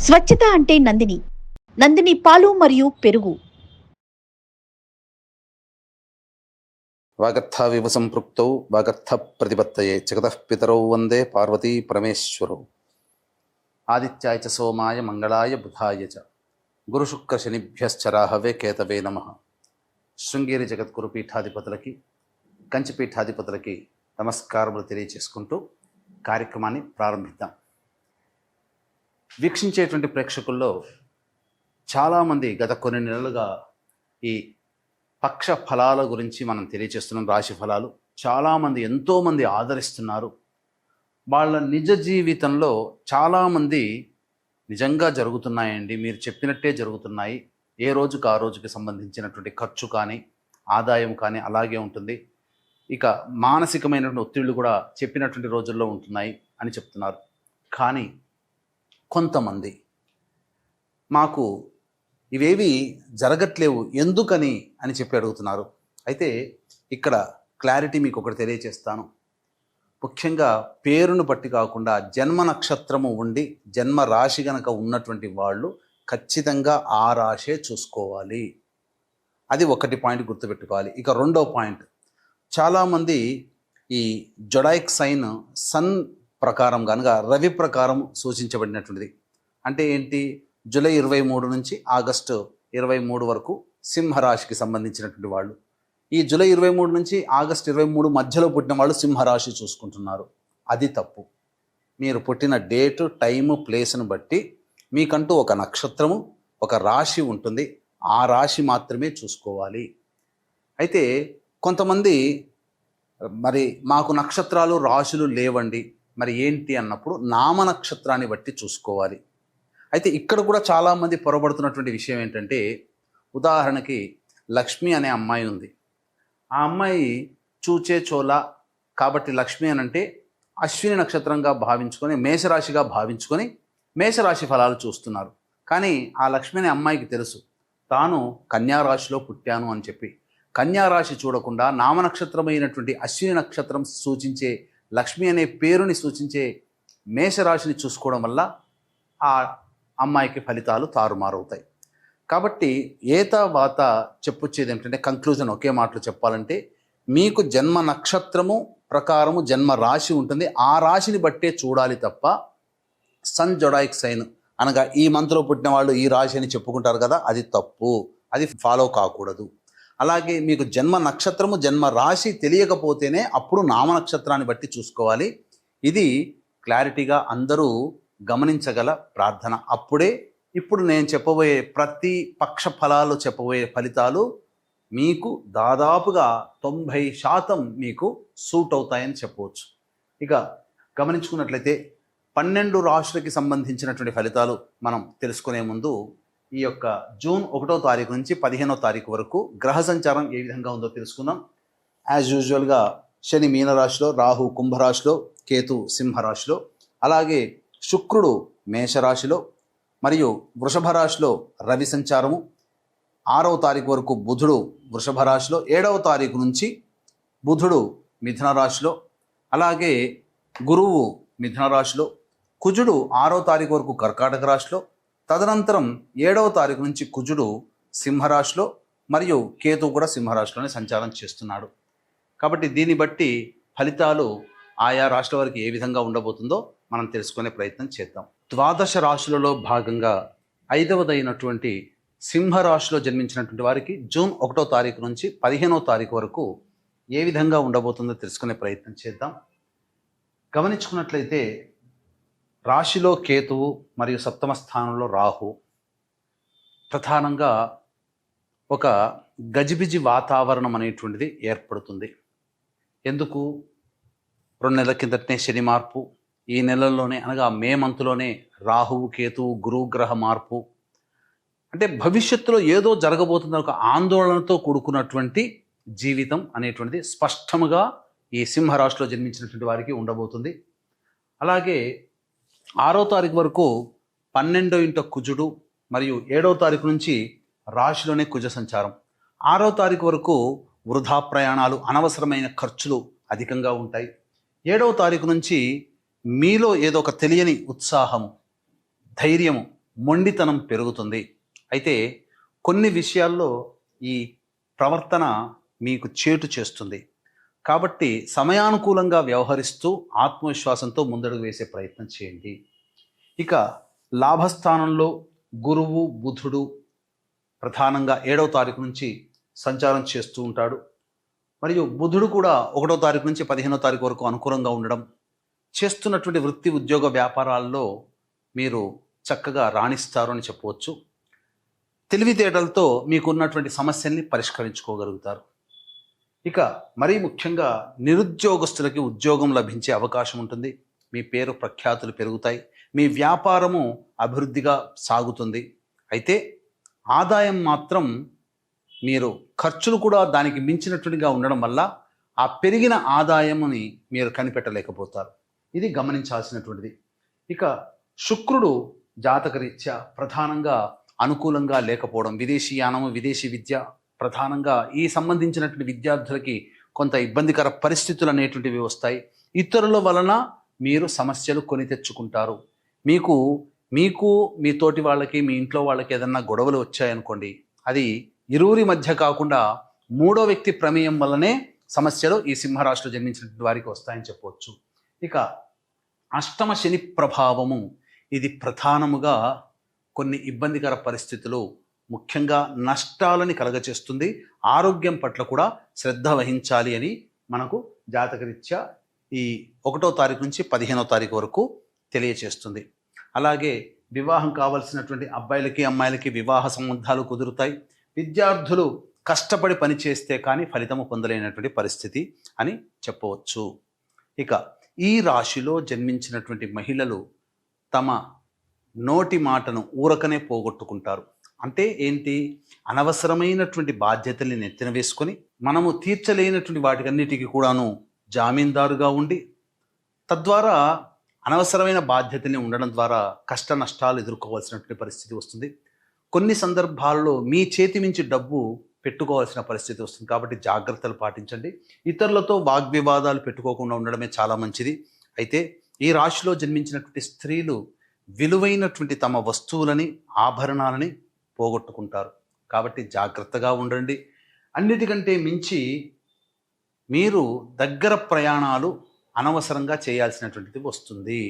స్వచ్ఛత అంటే నందిని పాలు మరియు పెరుగు. వాగర్థావివ సంపృక్తౌ వాగర్థ ప్రతిపత్తయే జగతః పితరౌ వందే పార్వతీ పరమేశ్వరౌ. ఆదిత్యాయ చ సోమాయ మంగళాయ బుధాయ చ గురుశుక్ర శనిభ్యశ్చరాహవే కేతవే నమః. శృంగేరి జగద్గురు పీఠాధిపతులకి, కంచి పీఠాధిపతులకి నమస్కారములు తెలియచేసుకుంటూ కార్యక్రమాన్ని ప్రారంభిద్దాం. వీక్షించేటువంటి ప్రేక్షకుల్లో చాలామంది గత కొన్ని నెలలుగా ఈ పక్ష ఫలాల గురించి మనం తెలియచేస్తున్నాం. రాశి ఫలాలు చాలామంది ఎంతోమంది ఆదరిస్తున్నారు. వాళ్ళ నిజ జీవితంలో చాలామంది నిజంగా జరుగుతున్నాయండి, మీరు చెప్పినట్టే జరుగుతున్నాయి, ఏ రోజుకు ఆ రోజుకి సంబంధించినటువంటి ఖర్చు కానీ ఆదాయం కానీ అలాగే ఉంటుంది, ఇక మానసికమైనటువంటి ఒత్తిళ్లు కూడా చెప్పినటువంటి రోజుల్లో ఉంటున్నాయి అని చెప్తున్నారు. కానీ కొంతమంది మాకు ఇవేవి జరగట్లేవు ఎందుకని అని చెప్పి అడుగుతున్నారు. అయితే ఇక్కడ క్లారిటీ మీకు ఒకటి తెలియచేస్తాను. ముఖ్యంగా పేరును బట్టి కాకుండా జన్మ నక్షత్రము ఉండి జన్మ రాశి గనక ఉన్నటువంటి వాళ్ళు ఖచ్చితంగా ఆ రాశే చూసుకోవాలి. అది ఒకటి పాయింట్ గుర్తుపెట్టుకోవాలి. ఇక రెండో పాయింట్, చాలామంది ఈ జొడాయిక్ సైన్ సన్ ప్రకారం కనుక రవి ప్రకారం సూచించబడినటువంటిది. అంటే ఏంటి, జూలై 23 నుంచి ఆగస్టు 23 వరకు సింహరాశికి సంబంధించినటువంటి వాళ్ళు. ఈ జూలై 23 నుంచి ఆగస్టు 23 మధ్యలో పుట్టిన వాళ్ళు సింహరాశి చూసుకుంటున్నారు. అది తప్పు. మీరు పుట్టిన డేటు, టైము, ప్లేస్ను బట్టి మీకంటూ ఒక నక్షత్రము, ఒక రాశి ఉంటుంది. ఆ రాశి మాత్రమే చూసుకోవాలి. అయితే కొంతమంది మరి మాకు నక్షత్రాలు రాశులు లేవండి, మరి ఏంటి అన్నప్పుడు నామ నక్షత్రాన్ని బట్టి చూసుకోవాలి. అయితే ఇక్కడ కూడా చాలామంది పొరబడుతున్నటువంటి విషయం ఏంటంటే, ఉదాహరణకి లక్ష్మి అనే అమ్మాయి ఉంది. ఆ అమ్మాయి చూచే చోళ కాబట్టి లక్ష్మి అని అంటే అశ్విని నక్షత్రంగా భావించుకొని మేషరాశిగా భావించుకొని మేషరాశి ఫలాలు చూస్తున్నారు. కానీ ఆ లక్ష్మి అనే అమ్మాయికి తెలుసు తాను కన్యారాశిలో పుట్టాను అని చెప్పి. కన్యారాశి చూడకుండా నామనక్షత్రమైనటువంటి అశ్విని నక్షత్రం సూచించే లక్ష్మి అనే పేరుని సూచించే మేషరాశిని చూసుకోవడం వల్ల ఆ అమ్మాయికి ఫలితాలు తారుమారవుతాయి. కాబట్టి ఏతావాత చెప్పొచ్చేది ఏంటంటే, కంక్లూజన్ ఒకే మాటలో చెప్పాలంటే, మీకు జన్మ నక్షత్రము ప్రకారము జన్మ రాశి ఉంటుంది. ఆ రాశిని బట్టే చూడాలి తప్ప సన్ జొడాయిక్ సైన్ అనగా ఈ మంత్లో పుట్టిన వాళ్ళు ఈ రాశి అని చెప్పుకుంటారు కదా, అది తప్పు. అది ఫాలో కాకూడదు. అలాగే మీకు జన్మ నక్షత్రము జన్మ రాశి తెలియకపోతేనే అప్పుడు నామ నక్షత్రాన్ని బట్టి చూసుకోవాలి. ఇది క్లారిటీగా అందరూ గమనించగల ప్రార్థన. అప్పుడే ఇప్పుడు నేను చెప్పబోయే ప్రతి పక్ష ఫలాలు చెప్పబోయే ఫలితాలు మీకు దాదాపుగా 90% మీకు సూట్ అవుతాయని చెప్పవచ్చు. ఇక గమనించుకున్నట్లయితే 12 రాశులకి సంబంధించినటువంటి ఫలితాలు మనం తెలుసుకునే ముందు ఈ యొక్క జూన్ 1వ తారీఖు నుంచి 15వ తారీఖు వరకు గ్రహ సంచారం ఏ విధంగా ఉందో తెలుసుకుందాం. యాజ్ యూజువల్గా శని మీనరాశిలో, రాహు కుంభరాశిలో, కేతు సింహరాశిలో, అలాగే శుక్రుడు మేషరాశిలో మరియు వృషభ రాశిలో రవి సంచారము, 6వ తారీఖు వరకు బుధుడు వృషభ రాశిలో, 7వ తారీఖు నుంచి బుధుడు మిథున రాశిలో, అలాగే గురువు మిథున రాశిలో, కుజుడు 6వ తారీఖు వరకు కర్కాటక రాశిలో, తదనంతరం 7వ తారీఖు నుంచి కుజుడు సింహరాశిలో మరియు కేతు కూడా సింహరాశిలోనే సంచారం చేస్తున్నాడు. కాబట్టి దీన్ని బట్టి ఫలితాలు ఆయా రాశుల వారికి ఏ విధంగా ఉండబోతుందో మనం తెలుసుకునే ప్రయత్నం చేద్దాం. ద్వాదశ రాశులలో భాగంగా 5వదైనటువంటి సింహరాశిలో జన్మించినటువంటి వారికి జూన్ 1వ తారీఖు నుంచి 15వ తారీఖు వరకు ఏ విధంగా ఉండబోతుందో తెలుసుకునే ప్రయత్నం చేద్దాం. గమనించుకున్నట్లయితే రాశిలో కేతువు మరియు 7వ స్థానంలో రాహు ప్రధానంగా ఒక గజిబిజి వాతావరణం అనేటువంటిది ఏర్పడుతుంది. ఎందుకు? 2 నెలల కిందటనే శని మార్పు, ఈ నెలల్లోనే అనగా మే మంత్లోనే రాహువు కేతువు గురుగ్రహ మార్పు. అంటే భవిష్యత్తులో ఏదో జరగబోతుందని ఒక ఆందోళనతో కూడుకున్నటువంటి జీవితం అనేటువంటిది స్పష్టముగా ఈ సింహరాశిలో జన్మించినటువంటి వారికి ఉండబోతుంది. అలాగే 6వ తారీఖు వరకు 12వ ఇంట కుజుడు మరియు 7వ తారీఖు నుంచి రాశిలోనే కుజ సంచారం. 6వ తారీఖు వరకు వృధా ప్రయాణాలు, అనవసరమైన ఖర్చులు అధికంగా ఉంటాయి. 7వ తారీఖు నుంచి మీలో ఏదో ఒక తెలియని ఉత్సాహము, ధైర్యము, మొండితనం పెరుగుతుంది. అయితే కొన్ని విషయాల్లో ఈ ప్రవర్తన మీకు చేటు చేస్తుంది. కాబట్టి సమయానుకూలంగా వ్యవహరిస్తూ ఆత్మవిశ్వాసంతో ముందడుగు వేసే ప్రయత్నం చేయండి. ఇక లాభస్థానంలో గురువు బుధుడు ప్రధానంగా 7వ తారీఖు నుంచి సంచారం చేస్తూ ఉంటాడు. మరియు బుధుడు కూడా 1వ తారీఖు నుంచి 15వ తారీఖు వరకు అనుకూలంగా ఉండడం చేస్తున్నటువంటి వృత్తి ఉద్యోగ వ్యాపారాల్లో మీరు చక్కగా రాణిస్తారు అని చెప్పవచ్చు. తెలివితేటలతో మీకున్నటువంటి సమస్యల్ని పరిష్కరించుకోగలుగుతారు. ఇక మరీ ముఖ్యంగా నిరుద్యోగస్తులకి ఉద్యోగం లభించే అవకాశం ఉంటుంది. మీ పేరు ప్రఖ్యాతులు పెరుగుతాయి. మీ వ్యాపారము అభివృద్ధిగా సాగుతుంది. అయితే ఆదాయం మాత్రం మీరు ఖర్చులు కూడా దానికి మించినట్టుగా ఉండడం వల్ల ఆ పెరిగిన ఆదాయముని మీరు కనిపెట్టలేకపోతారు. ఇది గమనించాల్సినటువంటిది. ఇక శుక్రుడు జాతకరీత్యా ప్రధానంగా అనుకూలంగా లేకపోవడం, విదేశీయానము విదేశీ విద్య ప్రధానంగా ఈ సంబంధించినటువంటి విద్యార్థులకి కొంత ఇబ్బందికర పరిస్థితులు అనేటువంటివి వస్తాయి. ఇతరుల వలన మీరు సమస్యలు కొని తెచ్చుకుంటారు. మీకు మీ తోటి వాళ్ళకి మీ ఇంట్లో వాళ్ళకి ఏదన్నా గొడవలు వచ్చాయనుకోండి, అది ఇరువురి మధ్య కాకుండా 3వ వ్యక్తి ప్రమేయం వల్లనే సమస్యలు ఈ సింహరాశిలో జన్మించినటువంటి వారికి వస్తాయని చెప్పవచ్చు. ఇక అష్టమ శని ప్రభావము ఇది ప్రధానముగా కొన్ని ఇబ్బందికర పరిస్థితులు, ముఖ్యంగా నష్టాలని కలగచేస్తుంది. ఆరోగ్యం పట్ల కూడా శ్రద్ధ వహించాలి అని మనకు జాతకరీత్యా ఈ 1వ తారీఖు నుంచి 15వ తారీఖు వరకు తెలియచేస్తుంది. అలాగే వివాహం కావాల్సినటువంటి అబ్బాయిలకి అమ్మాయిలకి వివాహ సంబంధాలు కుదురుతాయి. విద్యార్థులు కష్టపడి పని చేస్తే కానీ ఫలితము పొందలేనటువంటి పరిస్థితి అని చెప్పవచ్చు. ఇక ఈ రాశిలో జన్మించినటువంటి మహిళలు తమ నోటి మాటను ఊరకనే పోగొట్టుకుంటారు. అంటే ఏంటి? అనవసరమైనటువంటి బాధ్యతల్ని నెత్తిన వేసుకొని మనము తీర్చలేనటువంటి వాటికన్నిటికీ కూడాను జామీందారుగా ఉండి తద్వారా అనవసరమైన బాధ్యతల్ని ఉండడం ద్వారా కష్ట నష్టాలు ఎదుర్కోవాల్సినటువంటి పరిస్థితి వస్తుంది. కొన్ని సందర్భాల్లో మీ చేతి మించి డబ్బు పెట్టుకోవాల్సిన పరిస్థితి వస్తుంది. కాబట్టి జాగ్రత్తలు పాటించండి. ఇతరులతో వాగ్వివాదాలు పెట్టుకోకుండా ఉండడమే చాలా మంచిది. అయితే ఈ రాశిలో జన్మించినటువంటి స్త్రీలు విలువైనటువంటి తమ వస్తువులని ఆభరణాలని పోగొట్టుకుంటారు. కాబట్టి జాగ్రత్తగా ఉండండి. అన్నిటికంటే మించి మీరు దగ్గర ప్రయాణాలు అనవసరంగా చేయాల్సినటువంటిది వస్తుంది.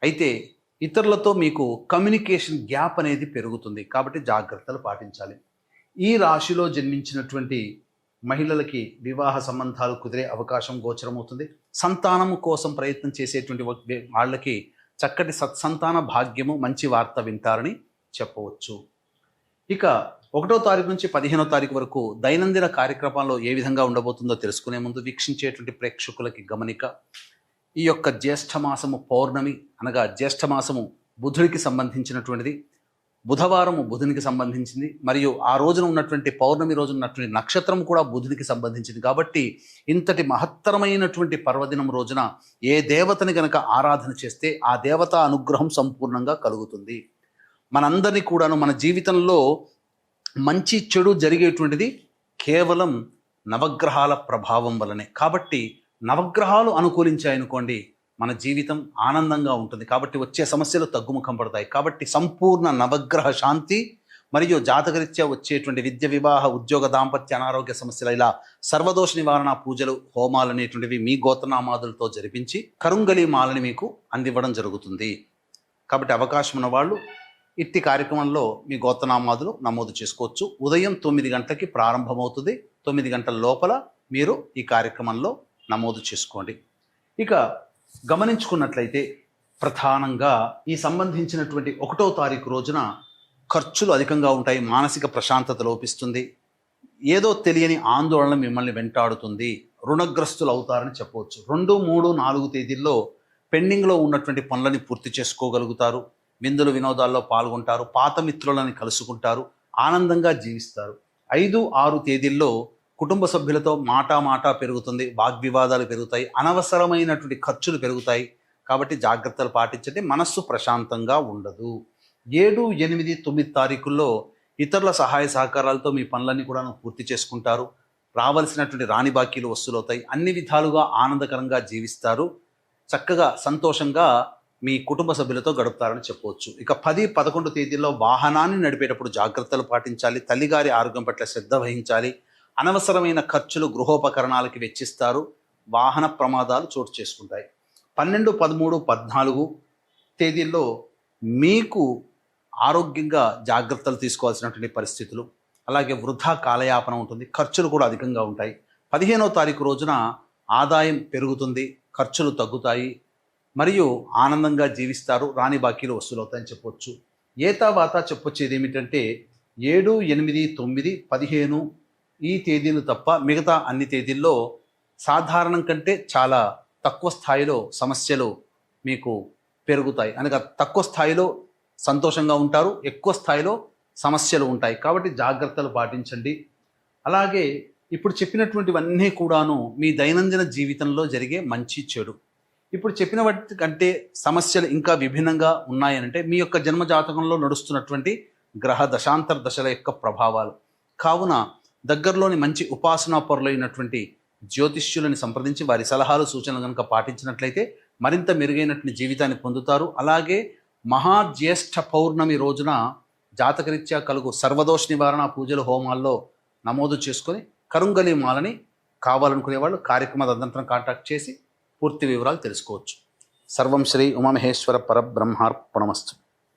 అయితే ఇతరులతో మీకు కమ్యూనికేషన్ గ్యాప్ అనేది పెరుగుతుంది. కాబట్టి జాగ్రత్తలు పాటించాలి. ఈ రాశిలో జన్మించినటువంటి మహిళలకి వివాహ సంబంధాలు కుదిరే అవకాశం గోచరమవుతుంది. సంతానము కోసం ప్రయత్నం చేసేటువంటి వాళ్ళకి చక్కటి సత్సంతాన భాగ్యము, మంచి వార్త వింటారని చెప్పవచ్చు. ఇక 1వ తారీఖు నుంచి 15వ తారీఖు వరకు దైనందిన కార్యక్రమాల్లో ఏ విధంగా ఉండబోతుందో తెలుసుకునే ముందు వీక్షించేటువంటి ప్రేక్షకులకి గమనిక. ఈ యొక్క జ్యేష్ఠమాసము పౌర్ణమి అనగా జ్యేష్ఠమాసము బుధుడికి సంబంధించినటువంటిది. బుధవారము బుధునికి సంబంధించింది. మరియు ఆ రోజున ఉన్నటువంటి పౌర్ణమి రోజున ఉన్నటువంటి నక్షత్రం కూడా బుధునికి సంబంధించింది. కాబట్టి ఇంతటి మహత్తరమైనటువంటి పర్వదినం రోజున ఏ దేవతని గనక ఆరాధన చేస్తే ఆ దేవత అనుగ్రహం సంపూర్ణంగా కలుగుతుంది. మనందరినీ కూడాను మన జీవితంలో మంచి చెడు జరిగేటువంటిది కేవలం నవగ్రహాల ప్రభావం వల్లనే. కాబట్టి నవగ్రహాలు అనుకూలించాయనుకోండి, మన జీవితం ఆనందంగా ఉంటుంది. కాబట్టి వచ్చే సమస్యలు తగ్గుముఖం పడతాయి. కాబట్టి సంపూర్ణ నవగ్రహ శాంతి మరియు జాతకరీత్యా వచ్చేటువంటి విద్య, వివాహ, ఉద్యోగ, దాంపత్య, అనారోగ్య సమస్యలు, ఇలా సర్వదోష నివారణ పూజలు, హోమాలు అనేటువంటివి మీ గోత్రనామాదులతో జరిపించి కరుంగలి మాలని మీకు అందివ్వడం జరుగుతుంది. కాబట్టి అవకాశం ఉన్న వాళ్ళు ఇట్టి కార్యక్రమంలో మీ గోత్రనామాదులు నమోదు చేసుకోవచ్చు. ఉదయం 9 గంటలకి ప్రారంభమవుతుంది. 9 గంటల లోపల మీరు ఈ కార్యక్రమంలో నమోదు చేసుకోండి. ఇక గమనించుకున్నట్లయితే ప్రధానంగా ఈ సంబంధించినటువంటి 1వ తారీఖు రోజున ఖర్చులు అధికంగా ఉంటాయి. మానసిక ప్రశాంతత లోపిస్తుంది. ఏదో తెలియని ఆందోళన మిమ్మల్ని వెంటాడుతుంది. రుణగ్రస్తులు అవుతారని చెప్పవచ్చు. 2, 3, 4 తేదీల్లో పెండింగ్లో ఉన్నటువంటి పనులని పూర్తి చేసుకోగలుగుతారు. విందులు వినోదాల్లో పాల్గొంటారు. పాత మిత్రులని కలుసుకుంటారు. ఆనందంగా జీవిస్తారు. 5, 6 తేదీల్లో కుటుంబ సభ్యులతో మాట పెరుగుతుంది. వాగ్వివాదాలు పెరుగుతాయి. అనవసరమైనటువంటి ఖర్చులు పెరుగుతాయి. కాబట్టి జాగ్రత్తలు పాటించండి. మనస్సు ప్రశాంతంగా ఉండదు. 7, 8, 9 తారీఖుల్లో ఇతరుల సహాయ సహకారాలతో మీ పనులన్నీ కూడా పూర్తి చేసుకుంటారు. రావాల్సినటువంటి రాని బాకీలు వసూలవుతాయి. అన్ని విధాలుగా ఆనందకరంగా జీవిస్తారు. చక్కగా సంతోషంగా మీ కుటుంబ సభ్యులతో గడుపుతారని చెప్పవచ్చు. ఇక 10, 11 తేదీల్లో వాహనాన్ని నడిపేటప్పుడు జాగ్రత్తలు పాటించాలి. తల్లిగారి ఆరోగ్యం పట్ల శ్రద్ధ వహించాలి. అనవసరమైన ఖర్చులు గృహోపకరణాలకి వెచ్చిస్తారు. వాహన ప్రమాదాలు చోటు చేసుకుంటాయి. 12, 13, 14 తేదీల్లో మీకు ఆరోగ్యంగా జాగ్రత్తలు తీసుకోవాల్సినటువంటి పరిస్థితులు, అలాగే వృధా కాలయాపన ఉంటుంది. ఖర్చులు కూడా అధికంగా ఉంటాయి. 15వ తారీఖు రోజున ఆదాయం పెరుగుతుంది, ఖర్చులు తగ్గుతాయి, మరియు ఆనందంగా జీవిస్తారు. రాని బాకీలు వసూలవుతాయని చెప్పొచ్చు. ఏతావాత చెప్పొచ్చేది ఏమిటంటే 7, 8, 9, 15 ఈ తేదీలు తప్ప మిగతా అన్ని తేదీల్లో సాధారణం కంటే చాలా తక్కువ స్థాయిలో సమస్యలు మీకు పెరుగుతాయి. అనగా తక్కువ స్థాయిలో సంతోషంగా ఉంటారు, ఎక్కువ స్థాయిలో సమస్యలు ఉంటాయి. కాబట్టి జాగ్రత్తలు పాటించండి. అలాగే ఇప్పుడు చెప్పినటువంటివన్నీ కూడాను మీ దైనందిన జీవితంలో జరిగే మంచి చెడు. ఇప్పుడు చెప్పిన వాటి కంటే సమస్యలు ఇంకా విభిన్నంగా ఉన్నాయనంటే మీ యొక్క జన్మ జాతకంలో నడుస్తున్నటువంటి గ్రహ దశాంతర దశల యొక్క ప్రభావాలు. కావున దగ్గరలోని మంచి ఉపాసనా పరులైనటువంటి జ్యోతిష్యులని సంప్రదించి వారి సలహాలు సూచనలు కనుక పాటించినట్లయితే మరింత మెరుగైనటువంటి జీవితాన్ని పొందుతారు. అలాగే మహాజ్యేష్ఠ పౌర్ణమి రోజున జాతకరీత్యా కలుగు సర్వదోష నివారణ పూజలు హోమాల్లో నమోదు చేసుకొని కరుంగలి మాలని కావాలనుకునే వాళ్ళు కార్యక్రమ అనంతరం కాంటాక్ట్ చేసి పూర్తి వివరాలు తెలుసుకోవచ్చు. సర్వం శ్రీ ఉమామహేశ్వర పరబ్రహ్మార్పణమస్తు.